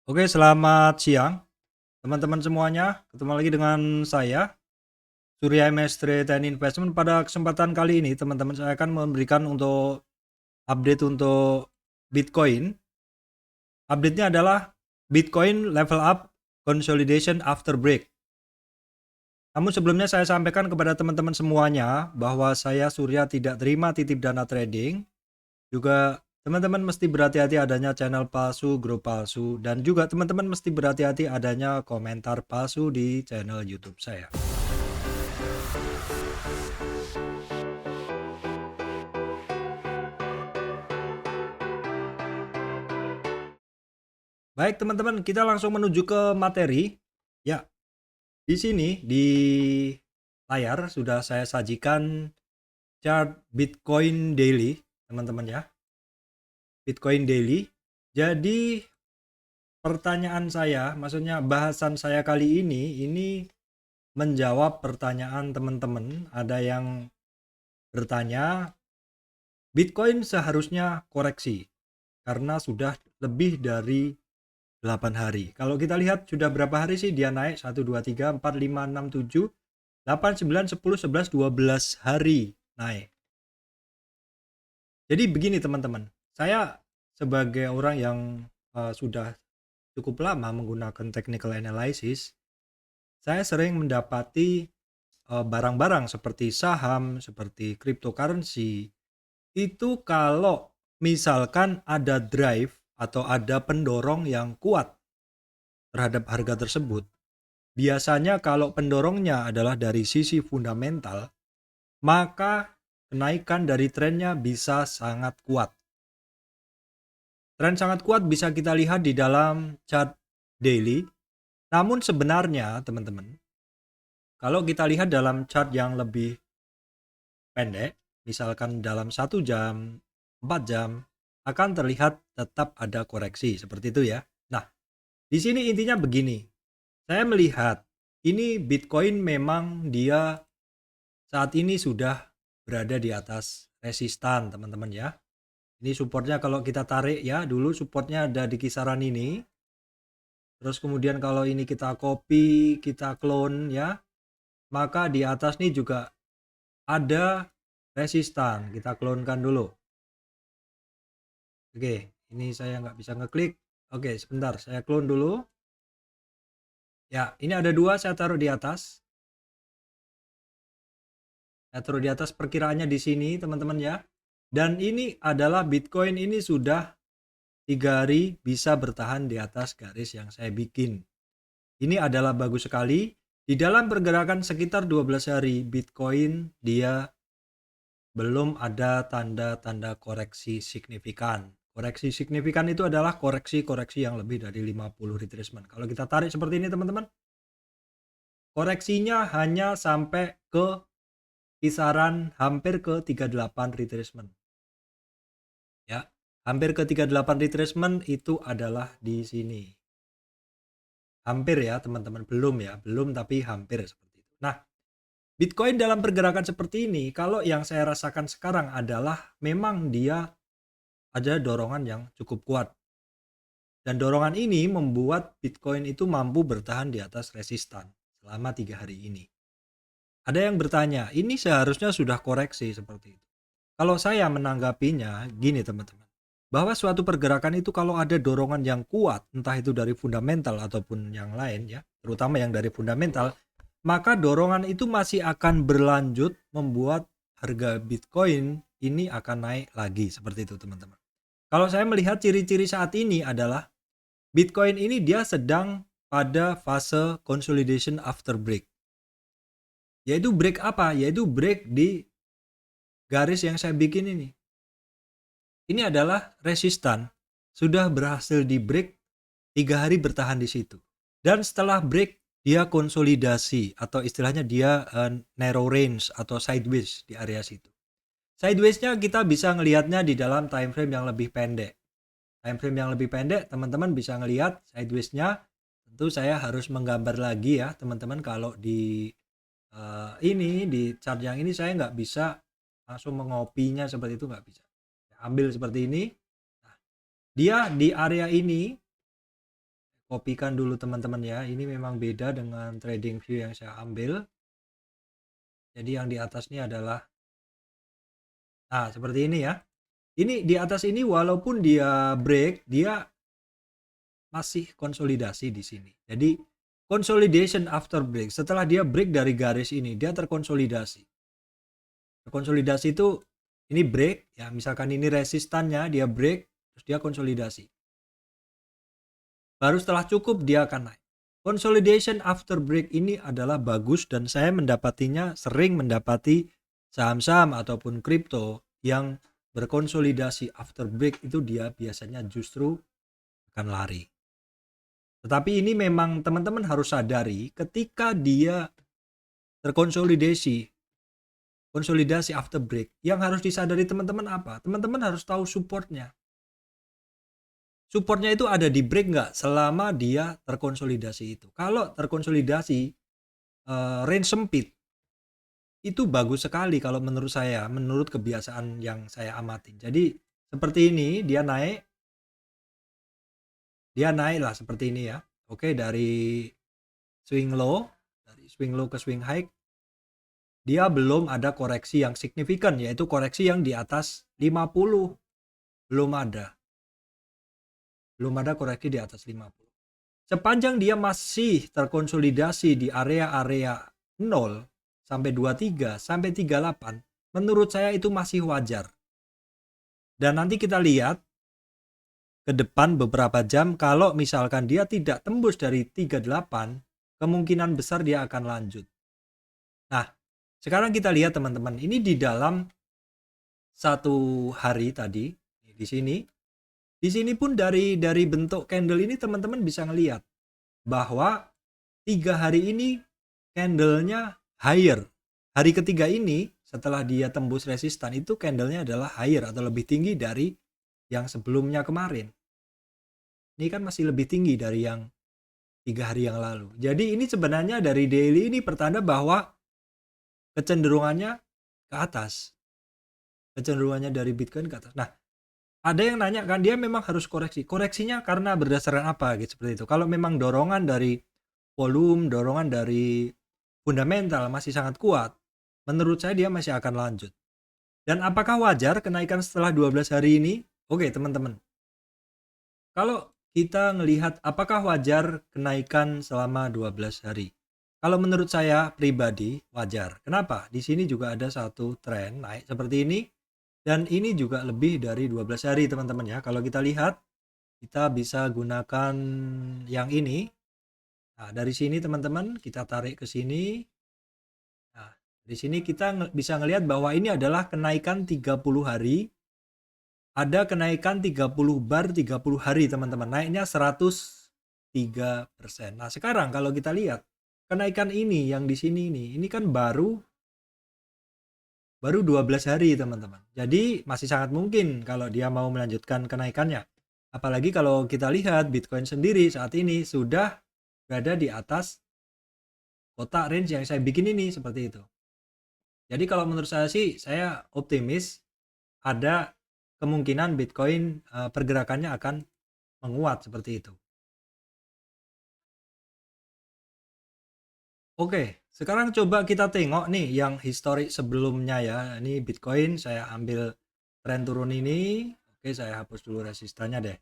Oke, selamat siang teman-teman semuanya. Ketemu lagi dengan saya, Surya Mestre Ten Investment. Pada kesempatan kali ini, teman-teman, saya akan memberikan untuk update untuk Bitcoin. Update-nya adalah Bitcoin level up consolidation after break. Namun sebelumnya saya sampaikan kepada teman-teman semuanya bahwa saya Surya tidak terima titip dana trading. Juga teman-teman mesti berhati-hati adanya channel palsu, grup palsu, dan juga teman-teman mesti berhati-hati adanya komentar palsu di channel YouTube saya. Baik teman-teman, kita langsung menuju ke materi. Ya, di sini di layar sudah saya sajikan chart Bitcoin daily, teman-teman ya. Bitcoin daily. Jadi pertanyaan saya, maksudnya bahasan saya kali ini menjawab pertanyaan teman-teman. Ada yang bertanya, Bitcoin seharusnya koreksi karena sudah lebih dari 8 hari. Kalau kita lihat sudah berapa hari sih dia naik? 1, 2, 3, 4, 5, 6, 7, 8, 9, 10, 11, 12 hari naik. Jadi begini teman-teman, saya sebagai orang yang sudah cukup lama menggunakan technical analysis, saya sering mendapati barang-barang seperti saham, seperti cryptocurrency, itu kalau misalkan ada drive atau ada pendorong yang kuat terhadap harga tersebut, biasanya kalau pendorongnya adalah dari sisi fundamental, maka kenaikan dari trennya bisa sangat kuat. Tren sangat kuat bisa kita lihat di dalam chart daily. Namun sebenarnya teman-teman, kalau kita lihat dalam chart yang lebih pendek, misalkan dalam 1 jam, 4 jam, akan terlihat tetap ada koreksi seperti itu ya. Nah, di sini intinya begini. Saya melihat ini Bitcoin memang dia saat ini sudah berada di atas resistan, teman-teman ya. Ini supportnya kalau kita tarik ya, dulu supportnya ada di kisaran ini. Terus kemudian kalau ini kita copy, kita clone ya, maka di atas nih juga ada resistan. Kita clonekan dulu. Oke, ini saya nggak bisa ngeklik. Oke, sebentar, saya clone dulu. Ya, ini ada 2, saya taruh di atas. Saya taruh di atas perkiraannya di sini, teman-teman ya. Dan ini adalah Bitcoin ini sudah 3 hari bisa bertahan di atas garis yang saya bikin. Ini adalah bagus sekali. Di dalam pergerakan sekitar 12 hari, Bitcoin dia belum ada tanda-tanda koreksi signifikan. Koreksi signifikan itu adalah koreksi-koreksi yang lebih dari 50 retracement. Kalau kita tarik seperti ini teman-teman, koreksinya hanya sampai ke kisaran hampir ke 38 retracement. Ya, hampir ke 38 retracement itu adalah di sini. Hampir ya teman-teman, belum tapi hampir seperti itu. Nah, Bitcoin dalam pergerakan seperti ini, kalau yang saya rasakan sekarang adalah memang dia ada dorongan yang cukup kuat. Dan dorongan ini membuat Bitcoin itu mampu bertahan di atas resistan selama 3 hari ini. Ada yang bertanya, ini seharusnya sudah koreksi seperti itu. Kalau saya menanggapinya gini teman-teman, bahwa suatu pergerakan itu kalau ada dorongan yang kuat, entah itu dari fundamental ataupun yang lain ya, terutama yang dari fundamental, maka dorongan itu masih akan berlanjut membuat harga Bitcoin ini akan naik lagi seperti itu teman-teman. Kalau saya melihat ciri-ciri saat ini adalah Bitcoin ini dia sedang pada fase consolidation after break. Yaitu break apa? Yaitu break di garis yang saya bikin ini. Ini adalah resistan. Sudah berhasil di break, 3 hari bertahan di situ. Dan setelah break dia konsolidasi atau istilahnya dia narrow range atau sideways di area situ. Sideways-nya kita bisa ngelihatnya di dalam time frame yang lebih pendek. Time frame yang lebih pendek teman-teman bisa ngelihat sideways-nya. Tentu saya harus menggambar lagi ya teman-teman, kalau di ini di chart yang ini saya nggak bisa langsung mengopinya seperti itu, nggak bisa. Ambil seperti ini. Nah, dia di area ini kopikan dulu teman-teman ya. Ini memang beda dengan trading view yang saya ambil. Jadi yang di atas ini adalah, nah seperti ini ya. Ini di atas ini walaupun dia break, dia masih konsolidasi di sini. Jadi consolidation after break. Setelah dia break dari garis ini, dia terkonsolidasi. Konsolidasi itu ini break ya, misalkan ini resistannya, dia break terus dia konsolidasi. Baru setelah cukup dia akan naik. Consolidation after break ini adalah bagus dan saya mendapatinya, sering mendapati saham-saham ataupun kripto yang berkonsolidasi after break itu dia biasanya justru akan lari. Tetapi ini memang teman-teman harus sadari ketika dia terkonsolidasi after break, yang harus disadari teman-teman apa? Teman-teman harus tahu supportnya. Supportnya itu ada di break nggak selama dia terkonsolidasi itu. Kalau terkonsolidasi range sempit, itu bagus sekali kalau menurut saya, menurut kebiasaan yang saya amati. Jadi seperti ini dia naik lah seperti ini ya. Oke, dari swing low ke swing high, dia belum ada koreksi yang signifikan, yaitu koreksi yang di atas 50. Belum ada koreksi di atas 50. Sepanjang dia masih terkonsolidasi di area-area 0 sampai 23 sampai 38, menurut saya itu masih wajar. Dan nanti kita lihat ke depan beberapa jam, kalau misalkan dia tidak tembus dari 38, kemungkinan besar dia akan lanjut. Nah, sekarang kita lihat teman-teman, ini di dalam satu hari tadi, di sini. Di sini pun dari bentuk candle ini teman-teman bisa ngelihat bahwa 3 hari ini candlenya higher. Hari ketiga ini setelah dia tembus resistan itu candlenya adalah higher atau lebih tinggi dari yang sebelumnya kemarin. Ini kan masih lebih tinggi dari yang 3 hari yang lalu. Jadi ini sebenarnya dari daily ini pertanda bahwa kecenderungannya ke atas. Kecenderungannya dari Bitcoin ke atas. Nah, ada yang nanya kan, dia memang harus koreksi. Koreksinya karena berdasarkan apa gitu, seperti itu. Kalau memang dorongan dari volume, dorongan dari fundamental masih sangat kuat, menurut saya dia masih akan lanjut. Dan apakah wajar kenaikan setelah 12 hari ini? Oke, teman-teman. Kalau kita melihat apakah wajar kenaikan selama 12 hari? Kalau menurut saya pribadi wajar. Kenapa? Di sini juga ada satu tren naik seperti ini. Dan ini juga lebih dari 12 hari teman-teman ya. Kalau kita lihat, kita bisa gunakan yang ini. Nah, dari sini teman-teman kita tarik ke sini. Nah, di sini kita bisa ngelihat bahwa ini adalah kenaikan 30 hari. Ada kenaikan 30 bar 30 hari teman-teman. Naiknya 103%. Nah, sekarang kalau kita lihat kenaikan ini yang di sini ini kan baru 12 hari teman-teman. Jadi masih sangat mungkin kalau dia mau melanjutkan kenaikannya. Apalagi kalau kita lihat Bitcoin sendiri saat ini sudah berada di atas kotak range yang saya bikin ini, seperti itu. Jadi kalau menurut saya sih, saya optimis ada kemungkinan Bitcoin pergerakannya akan menguat seperti itu. Oke, sekarang coba kita tengok nih yang historik sebelumnya ya. Ini Bitcoin saya ambil tren turun ini. Oke, saya hapus dulu resistannya deh.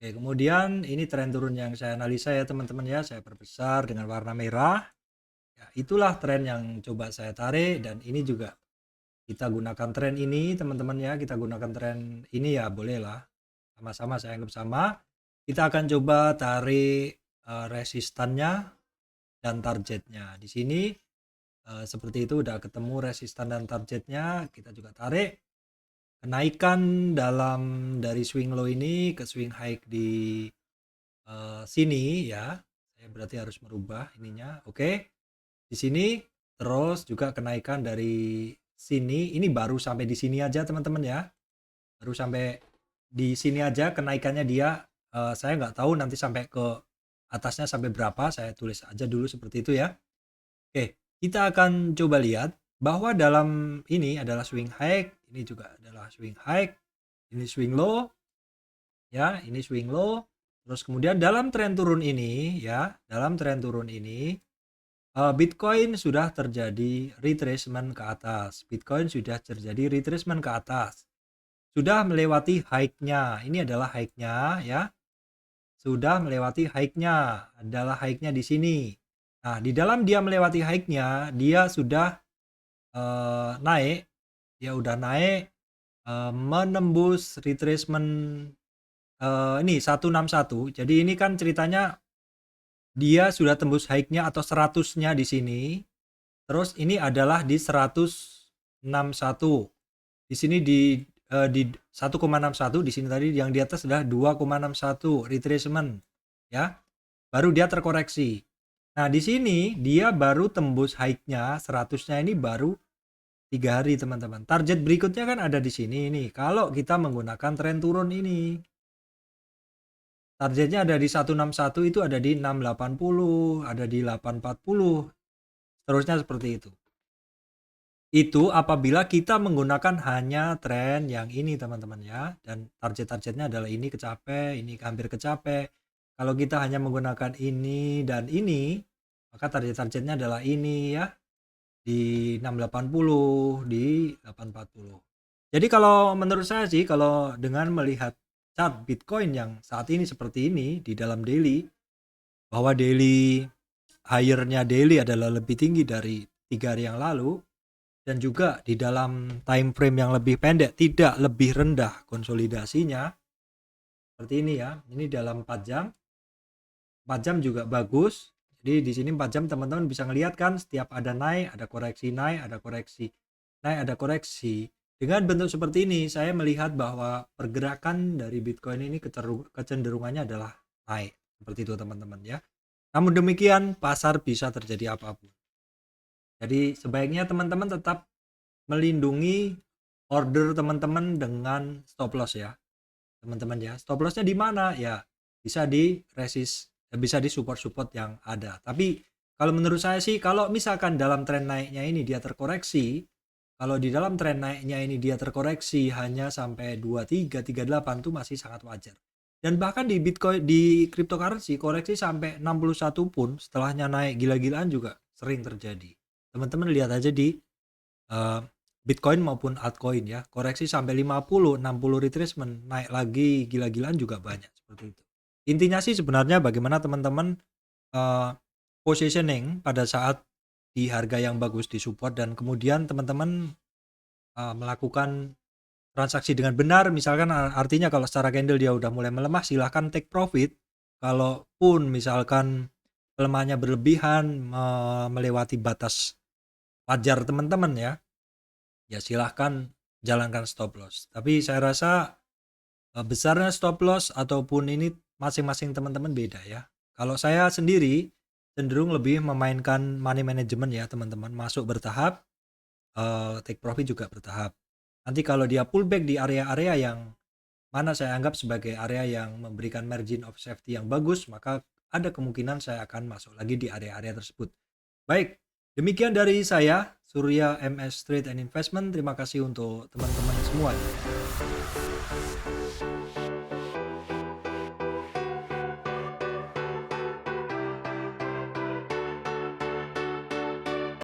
Oke, kemudian ini tren turun yang saya analisa ya teman-teman ya. Saya perbesar dengan warna merah. Ya, itulah tren yang coba saya tarik, dan ini juga kita gunakan tren ini teman-teman ya. Kita gunakan tren ini ya, bolehlah. Sama-sama saya anggap sama. Kita akan coba tarik resistannya dan targetnya. Di sini seperti itu udah ketemu resistan dan targetnya. Kita juga tarik kenaikan dari swing low ini ke swing high di sini ya. Saya berarti harus merubah ininya. Oke. Di sini terus juga kenaikan dari sini. Ini baru sampai di sini aja teman-teman ya. Baru sampai di sini aja kenaikannya dia. Saya nggak tahu nanti sampai ke atasnya sampai berapa, saya tulis aja dulu seperti itu ya. Oke, kita akan coba lihat bahwa dalam ini adalah swing high, ini juga adalah swing high, ini swing low ya, ini swing low, Terus kemudian dalam tren turun ini ya, dalam tren turun ini Bitcoin sudah terjadi retracement ke atas. Bitcoin sudah terjadi retracement ke atas. Sudah melewati high-nya. Ini adalah high-nya ya. Sudah melewati high-nya. Adalah high-nya di sini. Nah, di dalam dia melewati high-nya, dia sudah naik. Dia udah naik menembus retracement ini 161. Jadi ini kan ceritanya dia sudah tembus high-nya atau 100-nya di sini. Terus ini adalah di 161. Di sini di 1,61, di sini tadi yang di atas adalah 2,61 retracement ya. Baru dia terkoreksi. Nah, di sini dia baru tembus high-nya 100-nya ini baru 3 hari, teman-teman. Target berikutnya kan ada di sini nih. Kalau kita menggunakan tren turun ini. Targetnya ada di 161, itu ada di 680, ada di 840. Seterusnya seperti itu. Itu apabila kita menggunakan hanya tren yang ini, teman-teman ya, dan target-targetnya adalah ini kecapai, ini hampir kecapai. Kalau kita hanya menggunakan ini dan ini, maka target-targetnya adalah ini ya, di 680, di 840. Jadi kalau menurut saya sih, kalau dengan melihat chart Bitcoin yang saat ini seperti ini di dalam daily, bahwa daily higher-nya daily adalah lebih tinggi dari 3 hari yang lalu, dan juga di dalam time frame yang lebih pendek tidak lebih rendah konsolidasinya seperti ini ya. Ini dalam 4 jam. 4 jam juga bagus. Jadi di sini 4 jam teman-teman bisa ngelihat kan, setiap ada naik, ada koreksi, naik, ada koreksi, naik, ada koreksi. Dengan bentuk seperti ini saya melihat bahwa pergerakan dari Bitcoin ini kecenderungannya adalah naik. Seperti itu teman-teman ya. Namun demikian pasar bisa terjadi apapun. Jadi sebaiknya teman-teman tetap melindungi order teman-teman dengan stop loss ya. Teman-teman ya. Stop lossnya di mana? Ya bisa di resist, bisa di support-support yang ada. Tapi kalau menurut saya sih, kalau misalkan dalam tren naiknya ini dia terkoreksi, kalau di dalam tren naiknya ini dia terkoreksi hanya sampai 23, 38 itu masih sangat wajar. Dan bahkan di Bitcoin, di cryptocurrency koreksi sampai 61 pun setelahnya naik gila-gilaan juga sering terjadi. Teman-teman lihat aja di Bitcoin maupun altcoin ya, koreksi sampai 50, 60 retracement, naik lagi gila-gilaan juga banyak seperti itu. Intinya sih sebenarnya bagaimana teman-teman positioning pada saat di harga yang bagus di support, dan kemudian teman-teman melakukan transaksi dengan benar. Misalkan artinya kalau secara candle dia udah mulai melemah, silahkan take profit. Kalaupun misalkan pelemahannya berlebihan melewati batas wajar teman-teman ya, ya silahkan jalankan stop loss. Tapi saya rasa besarnya stop loss ataupun ini masing-masing teman-teman beda ya. Kalau saya sendiri cenderung lebih memainkan money management ya teman-teman, masuk bertahap, take profit juga bertahap. Nanti kalau dia pullback di area-area yang mana saya anggap sebagai area yang memberikan margin of safety yang bagus, maka ada kemungkinan saya akan masuk lagi di area-area tersebut. Baik, demikian dari saya, Surya MS Trade and Investment. Terima kasih untuk teman-teman semua.